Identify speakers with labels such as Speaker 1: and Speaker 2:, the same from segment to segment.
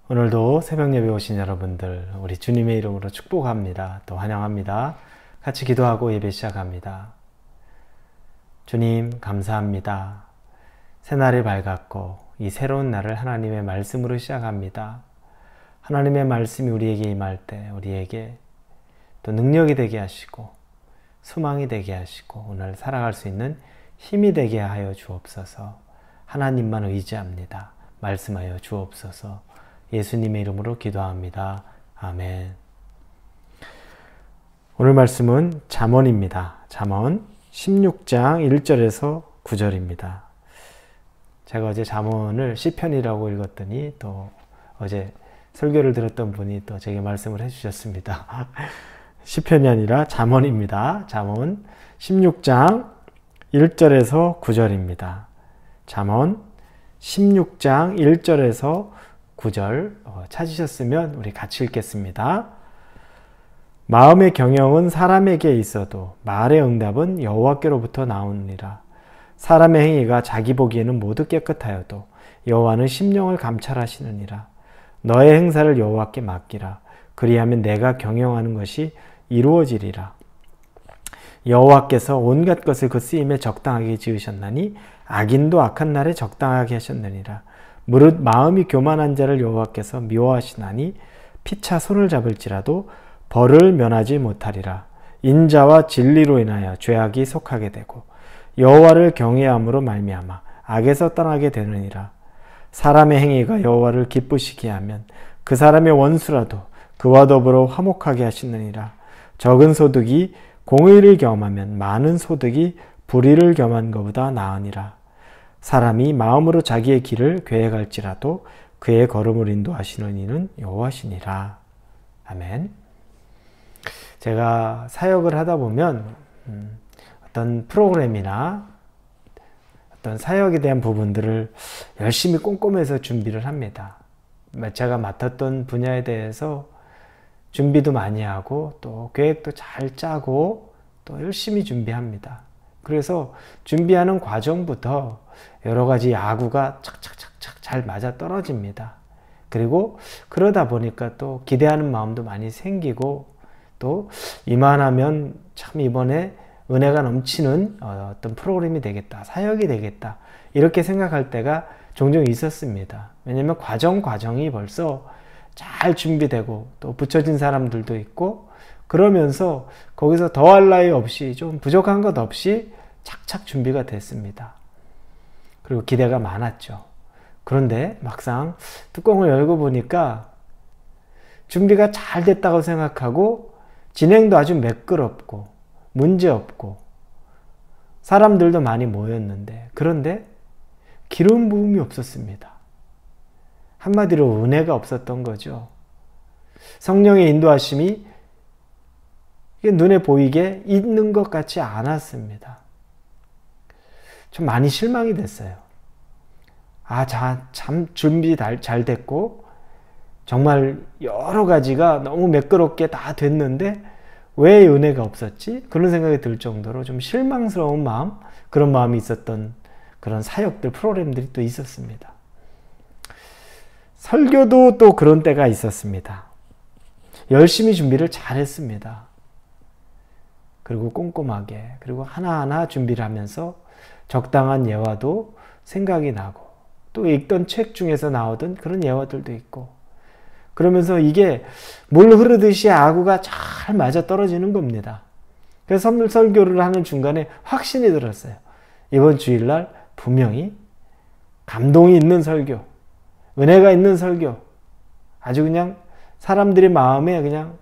Speaker 1: 오늘도 새벽 예배 오신 여러분들 우리 주님의 이름으로 축복합니다. 또 환영합니다. 같이 기도하고 예배 시작합니다. 주님 감사합니다. 새날이 밝았고 이 새로운 날을 하나님의 말씀으로 시작합니다. 하나님의 말씀이 우리에게 임할 때 우리에게 또 능력이 되게 하시고 소망이 되게 하시고 오늘 살아갈 수 있는 힘이 되게 하여 주옵소서. 하나님만 의지합니다. 말씀하여 주옵소서. 예수님의 이름으로 기도합니다. 아멘. 오늘 말씀은 잠언입니다. 잠언 16장 1절에서 9절입니다. 제가 어제 잠언을 시편이라고 읽었더니 또 어제 설교를 들었던 분이 또 제게 말씀을 해주셨습니다. 시편이 아니라 잠언입니다. 잠언 16장 1절에서 9절입니다. 잠언 16장 1절에서 9절 찾으셨으면 우리 같이 읽겠습니다. 마음의 경영은 사람에게 있어도 말의 응답은 여호와께로부터 나오느니라. 사람의 행위가 자기 보기에는 모두 깨끗하여도 여호와는 심령을 감찰하시느니라. 너의 행사를 여호와께 맡기라. 그리하면 내가 경영하는 것이 이루어지리라. 여호와께서 온갖 것을 그 쓰임에 적당하게 지으셨나니 악인도 악한 날에 적당하게 하셨느니라. 무릇 마음이 교만한 자를 여호와께서 미워하시나니 피차 손을 잡을지라도 벌을 면하지 못하리라. 인자와 진리로 인하여 죄악이 속하게 되고 여호와를 경외함으로 말미암아 악에서 떠나게 되느니라. 사람의 행위가 여호와를 기쁘시게 하면 그 사람의 원수라도 그와 더불어 화목하게 하시느니라. 적은 소득이 공의를 겸하면 많은 소득이 불의를 겸한 것보다 나으니라. 사람이 마음으로 자기의 길을 계획할지라도 그의 걸음을 인도하시는 이는 여호와시니라. 아멘. 제가 사역을 하다 보면 어떤 프로그램이나 어떤 사역에 대한 부분들을 열심히 꼼꼼해서 준비를 합니다. 제가 맡았던 분야에 대해서 준비도 많이 하고 또 계획도 잘 짜고 또 열심히 준비합니다. 그래서 준비하는 과정부터 여러 가지 야구가 착착착착 잘 맞아 떨어집니다. 그리고 그러다 보니까 또 기대하는 마음도 많이 생기고 또 이만하면 참 이번에 은혜가 넘치는 어떤 프로그램이 되겠다, 사역이 되겠다 이렇게 생각할 때가 종종 있었습니다. 왜냐하면 과정이 벌써 잘 준비되고 또 붙여진 사람들도 있고 그러면서 거기서 더할 나위 없이 좀 부족한 것 없이 착착 준비가 됐습니다. 그리고 기대가 많았죠. 그런데 막상 뚜껑을 열고 보니까 준비가 잘 됐다고 생각하고 진행도 아주 매끄럽고 문제없고 사람들도 많이 모였는데 그런데 기름 부음이 없었습니다. 한마디로 은혜가 없었던 거죠. 성령의 인도하심이 눈에 보이게 있는 것 같지 않았습니다. 좀 많이 실망이 됐어요. 참 준비 잘 됐고 정말 여러 가지가 너무 매끄럽게 다 됐는데 왜 은혜가 없었지? 그런 생각이 들 정도로 좀 실망스러운 마음, 그런 마음이 있었던 그런 사역들, 프로그램들이 또 있었습니다. 설교도 또 그런 때가 있었습니다. 열심히 준비를 잘 했습니다. 그리고 꼼꼼하게, 그리고 하나하나 준비를 하면서 적당한 예화도 생각이 나고 또 읽던 책 중에서 나오던 그런 예화들도 있고 그러면서 이게 물 흐르듯이 아구가 잘 맞아 떨어지는 겁니다. 그래서 설교를 하는 중간에 확신이 들었어요. 이번 주일날 분명히 감동이 있는 설교, 은혜가 있는 설교, 아주 그냥 사람들의 마음에 그냥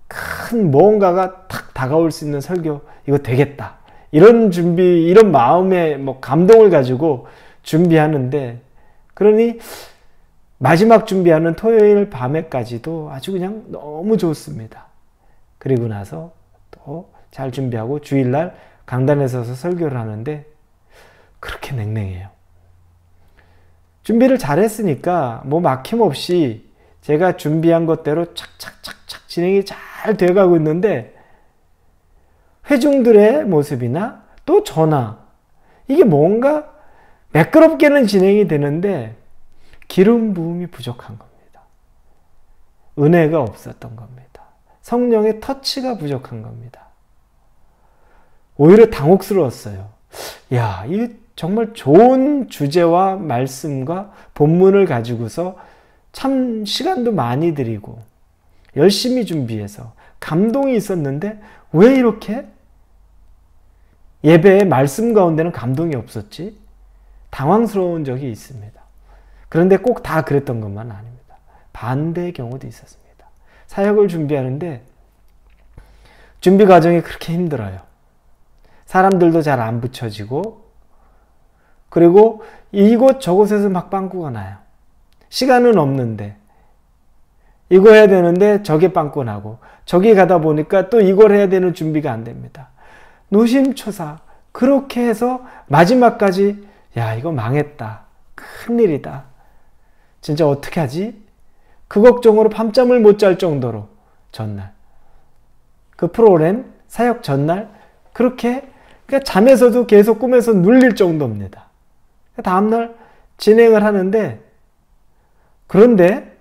Speaker 1: 큰 무언가가 탁 다가올 수 있는 설교, 이거 되겠다. 이런 준비, 이런 마음의 감동을 가지고 준비하는데, 그러니 마지막 준비하는 토요일 밤에까지도 아주 그냥 너무 좋습니다. 그리고 나서 또 잘 준비하고 주일날 강단에 서서 설교를 하는데 그렇게 냉랭해요. 준비를 잘 했으니까 막힘없이 제가 준비한 것대로 착착착착 진행이 잘 돼가고 있는데 회중들의 모습이나 또 저나 이게 뭔가 매끄럽게는 진행이 되는데 기름 부음이 부족한 겁니다. 은혜가 없었던 겁니다. 성령의 터치가 부족한 겁니다. 오히려 당혹스러웠어요. 야, 이 정말 좋은 주제와 말씀과 본문을 가지고서 참 시간도 많이 들이고 열심히 준비해서 감동이 있었는데 왜 이렇게 예배의 말씀 가운데는 감동이 없었지? 당황스러운 적이 있습니다. 그런데 꼭 다 그랬던 것만 아닙니다. 반대의 경우도 있었습니다. 사역을 준비하는데 준비 과정이 그렇게 힘들어요. 사람들도 잘 안 붙여지고, 그리고 이곳 저곳에서 막 빵꾸가 나요. 시간은 없는데 이거 해야 되는데 저게 빵꾸 나고, 저기 가다 보니까 또 이걸 해야 되는 준비가 안 됩니다. 노심초사 그렇게 해서 마지막까지 야, 이거 망했다, 큰일이다, 진짜 어떻게 하지? 그 걱정으로 밤잠을 못 잘 정도로 전날, 그 프로그램 사역 전날 그렇게, 그러니까 잠에서도 계속 꿈에서 눌릴 정도입니다. 다음날 진행을 하는데, 그런데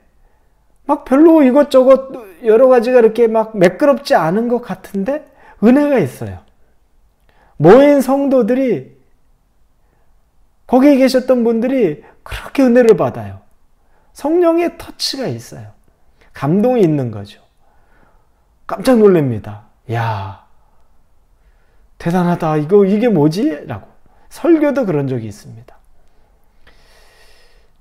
Speaker 1: 막 별로 이것저것 여러 가지가 이렇게 막 매끄럽지 않은 것 같은데 은혜가 있어요. 모인 성도들이, 거기에 계셨던 분들이 그렇게 은혜를 받아요. 성령의 터치가 있어요. 감동이 있는 거죠. 깜짝 놀랍니다. 야, 대단하다. 이게 뭐지? 라고. 설교도 그런 적이 있습니다.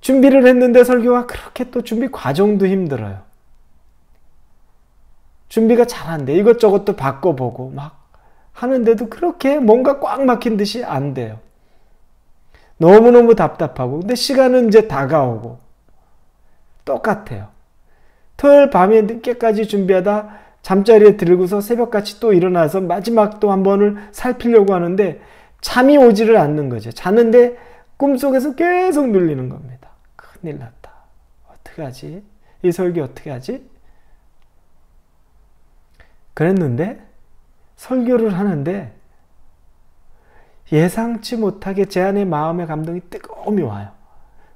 Speaker 1: 준비를 했는데 설교가 그렇게 또 준비 과정도 힘들어요. 준비가 잘 안 돼. 이것저것도 바꿔보고 막 하는데도 그렇게 뭔가 꽉 막힌 듯이 안 돼요. 너무너무 답답하고, 근데 시간은 이제 다가오고 똑같아요. 토요일 밤에 늦게까지 준비하다 잠자리에 들고서 새벽같이 또 일어나서 마지막 또 한 번을 살피려고 하는데 잠이 오지를 않는 거죠. 자는데 꿈속에서 계속 눌리는 겁니다. 큰일 났다. 어떻게 하지? 이 설교 어떻게 하지? 그랬는데 설교를 하는데 예상치 못하게 제 안의 마음의 감동이 뜨거움이 와요.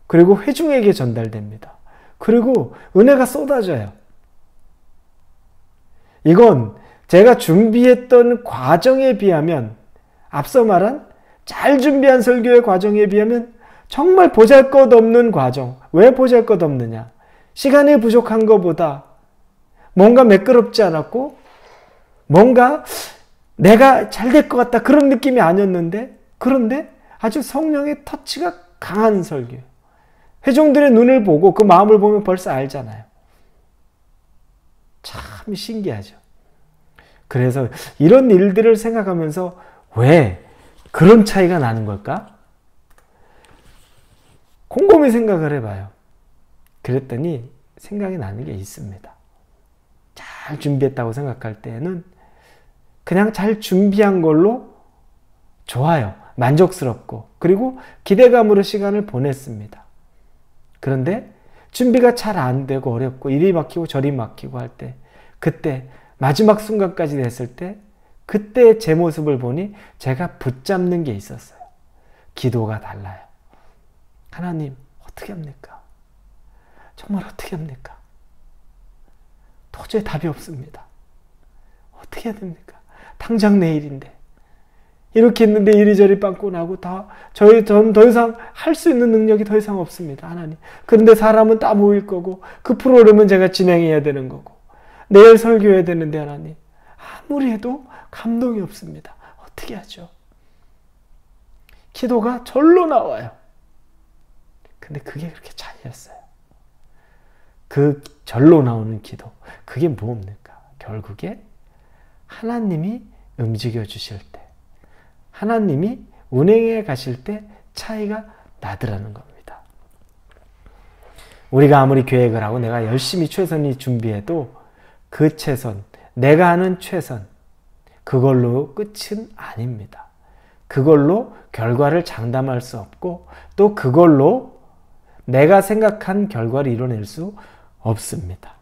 Speaker 1: 그리고 회중에게 전달됩니다. 그리고 은혜가 쏟아져요. 이건 제가 준비했던 과정에 비하면, 앞서 말한 잘 준비한 설교의 과정에 비하면 정말 보잘것없는 과정. 왜 보잘것없느냐? 시간이 부족한 것보다 뭔가 매끄럽지 않았고, 뭔가 내가 잘 될 것 같다 그런 느낌이 아니었는데, 그런데 아주 성령의 터치가 강한 설교. 회중들의 눈을 보고 그 마음을 보면 벌써 알잖아요. 참 신기하죠. 그래서 이런 일들을 생각하면서 왜 그런 차이가 나는 걸까? 곰곰이 생각을 해봐요. 그랬더니 생각이 나는 게 있습니다. 잘 준비했다고 생각할 때는 그냥 잘 준비한 걸로 좋아요. 만족스럽고, 그리고 기대감으로 시간을 보냈습니다. 그런데 준비가 잘 안 되고 어렵고 이리 막히고 저리 막히고 할 때, 그때 마지막 순간까지 됐을 때, 그때 제 모습을 보니 제가 붙잡는 게 있었어요. 기도가 달라요. 하나님, 어떻게 합니까? 정말 어떻게 합니까? 도저히 답이 없습니다. 어떻게 해야 됩니까? 당장 내일인데 이렇게 했는데 이리저리 빵꾸 나고 전 더 이상 할 수 있는 능력이 더 이상 없습니다. 하나님. 그런데 사람은 다 모일 거고 그 프로그램은 제가 진행해야 되는 거고 내일 설교해야 되는데 하나님, 아무리 해도 감동이 없습니다. 어떻게 하죠? 기도가 절로 나와요. 근데 그게 그렇게 차이였어요. 그 절로 나오는 기도, 그게 뭡니까? 결국에 하나님이 움직여 주실 때, 하나님이 운행해 가실 때 차이가 나더라는 겁니다. 우리가 아무리 계획을 하고 내가 열심히 최선이 준비해도 그 최선, 내가 하는 최선, 그걸로 끝은 아닙니다. 그걸로 결과를 장담할 수 없고 또 그걸로 내가 생각한 결과를 이뤄낼 수 없습니다.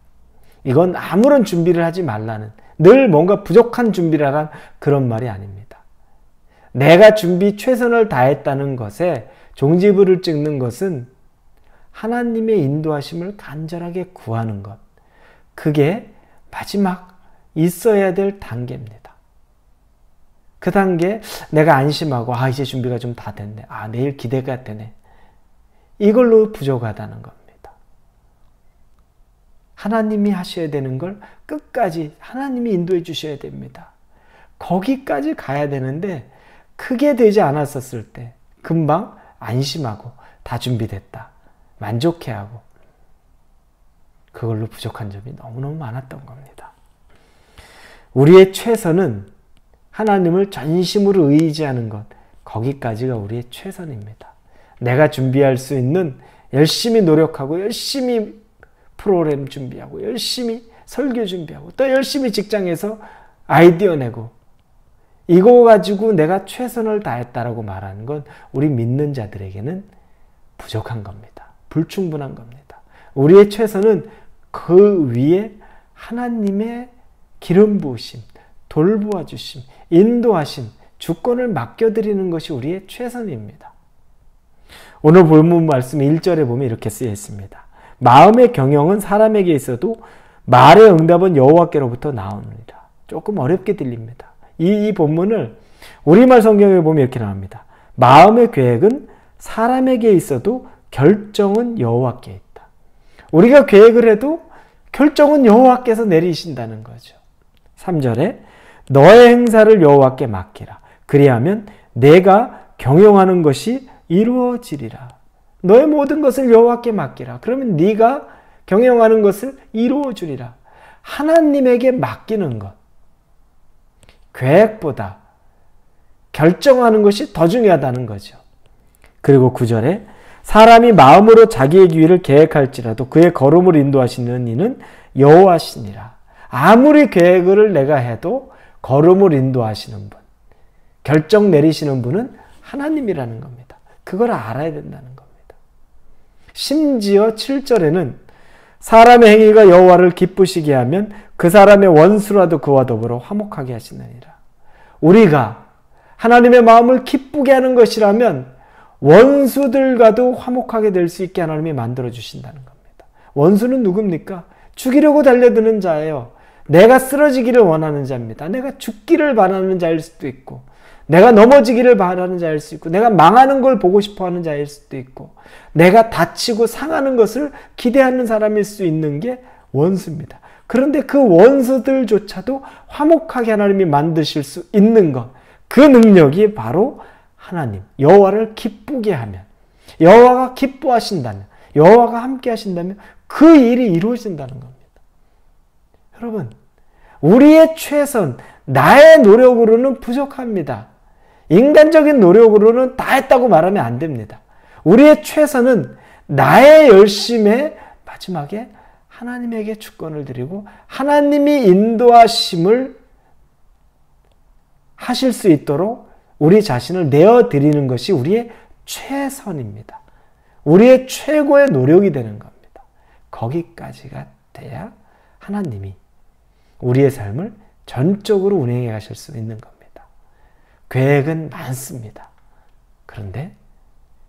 Speaker 1: 이건 아무런 준비를 하지 말라는, 늘 뭔가 부족한 준비를 하라는 그런 말이 아닙니다. 내가 준비 최선을 다했다는 것에 종지부를 찍는 것은 하나님의 인도하심을 간절하게 구하는 것. 그게 마지막 있어야 될 단계입니다. 그 단계 내가 안심하고 이제 준비가 좀 다 됐네. 내일 기대가 되네. 이걸로 부족하다는 겁니다. 하나님이 하셔야 되는 걸 끝까지 하나님이 인도해 주셔야 됩니다. 거기까지 가야 되는데 크게 되지 않았었을 때 금방 안심하고 다 준비됐다. 만족해하고 그걸로 부족한 점이 너무너무 많았던 겁니다. 우리의 최선은 하나님을 전심으로 의지하는 것, 거기까지가 우리의 최선입니다. 내가 준비할 수 있는 열심히 노력하고 열심히 프로그램 준비하고 열심히 설교 준비하고 또 열심히 직장에서 아이디어 내고 이거 가지고 내가 최선을 다했다라고 말하는 건 우리 믿는 자들에게는 부족한 겁니다. 불충분한 겁니다. 우리의 최선은 그 위에 하나님의 기름 부으심, 돌보아 주심, 인도하심, 주권을 맡겨드리는 것이 우리의 최선입니다. 오늘 본문 말씀 1절에 보면 이렇게 쓰여 있습니다. 마음의 경영은 사람에게 있어도 말의 응답은 여호와께로부터 나오느니라. 조금 어렵게 들립니다. 이 본문을 우리말 성경에 보면 이렇게 나옵니다. 마음의 계획은 사람에게 있어도 결정은 여호와께 있다. 우리가 계획을 해도 결정은 여호와께서 내리신다는 거죠. 3절에 너의 행사를 여호와께 맡기라. 그리하면 내가 경영하는 것이 이루어지리라. 너의 모든 것을 여호와께 맡기라. 그러면 네가 경영하는 것을 이루어주리라. 하나님에게 맡기는 것. 계획보다 결정하는 것이 더 중요하다는 거죠. 그리고 9절에 사람이 마음으로 자기의 기회를 계획할지라도 그의 걸음을 인도하시는 이는 여호와시니라. 아무리 계획을 내가 해도 걸음을 인도하시는 분, 결정 내리시는 분은 하나님이라는 겁니다. 그걸 알아야 된다는 겁니다. 심지어 7절에는 사람의 행위가 여호와를 기쁘시게 하면 그 사람의 원수라도 그와 더불어 화목하게 하시느니라. 우리가 하나님의 마음을 기쁘게 하는 것이라면 원수들과도 화목하게 될 수 있게 하나님이 만들어 주신다는 겁니다. 원수는 누굽니까? 죽이려고 달려드는 자예요. 내가 쓰러지기를 원하는 자입니다. 내가 죽기를 바라는 자일 수도 있고 내가 넘어지기를 바라는 자일 수 있고 내가 망하는 걸 보고 싶어하는 자일 수도 있고 내가 다치고 상하는 것을 기대하는 사람일 수 있는 게 원수입니다. 그런데 그 원수들조차도 화목하게 하나님이 만드실 수 있는 것, 그 능력이 바로 하나님, 여호와를 기쁘게 하면, 여호와가 기뻐하신다면, 여호와가 함께 하신다면 그 일이 이루어진다는 겁니다. 여러분, 우리의 최선, 나의 노력으로는 부족합니다. 인간적인 노력으로는 다 했다고 말하면 안 됩니다. 우리의 최선은 나의 열심에 마지막에 하나님에게 주권을 드리고 하나님이 인도하심을 하실 수 있도록 우리 자신을 내어드리는 것이 우리의 최선입니다. 우리의 최고의 노력이 되는 겁니다. 거기까지가 돼야 하나님이 우리의 삶을 전적으로 운행해 가실 수 있는 겁니다. 계획은 많습니다. 그런데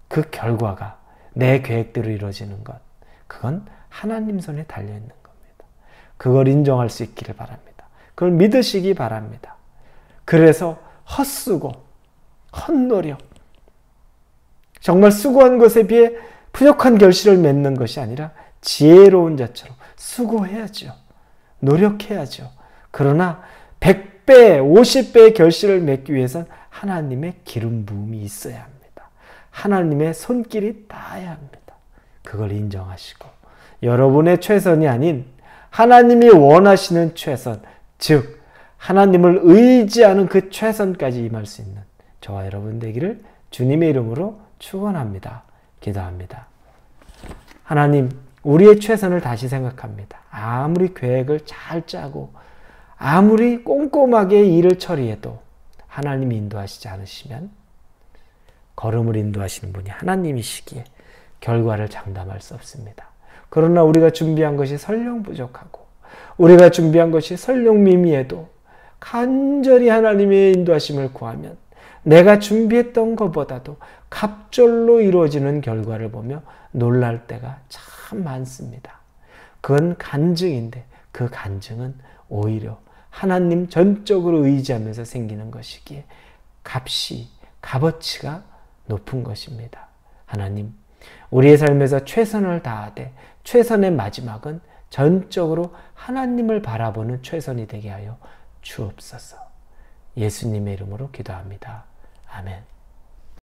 Speaker 1: 그 결과가 내 계획대로 이루어지는 것, 그건 하나님 손에 달려있는 겁니다. 그걸 인정할 수 있기를 바랍니다. 그걸 믿으시기 바랍니다. 그래서 헛수고, 헛노력, 정말 수고한 것에 비해 부족한 결실을 맺는 것이 아니라 지혜로운 자처럼 수고해야죠. 노력해야죠. 그러나 100배, 50배의 결실을 맺기 위해서는 하나님의 기름 부음이 있어야 합니다. 하나님의 손길이 닿아야 합니다. 그걸 인정하시고 여러분의 최선이 아닌 하나님이 원하시는 최선, 즉 하나님을 의지하는 그 최선까지 임할 수 있는 저와 여러분 되기를 주님의 이름으로 축원합니다. 기도합니다. 하나님, 우리의 최선을 다시 생각합니다. 아무리 계획을 잘 짜고 아무리 꼼꼼하게 일을 처리해도 하나님이 인도하시지 않으시면 걸음을 인도하시는 분이 하나님이시기에 결과를 장담할 수 없습니다. 그러나 우리가 준비한 것이 설령 부족하고 우리가 준비한 것이 설령 미미해도 간절히 하나님의 인도하심을 구하면 내가 준비했던 것보다도 갑절로 이루어지는 결과를 보며 놀랄 때가 참 많습니다. 그건 간증인데 그 간증은 오히려 하나님 전적으로 의지하면서 생기는 것이기에 값어치가 높은 것입니다. 하나님, 우리의 삶에서 최선을 다하되 최선의 마지막은 전적으로 하나님을 바라보는 최선이 되게 하여 주옵소서. 예수님의 이름으로 기도합니다. 아멘.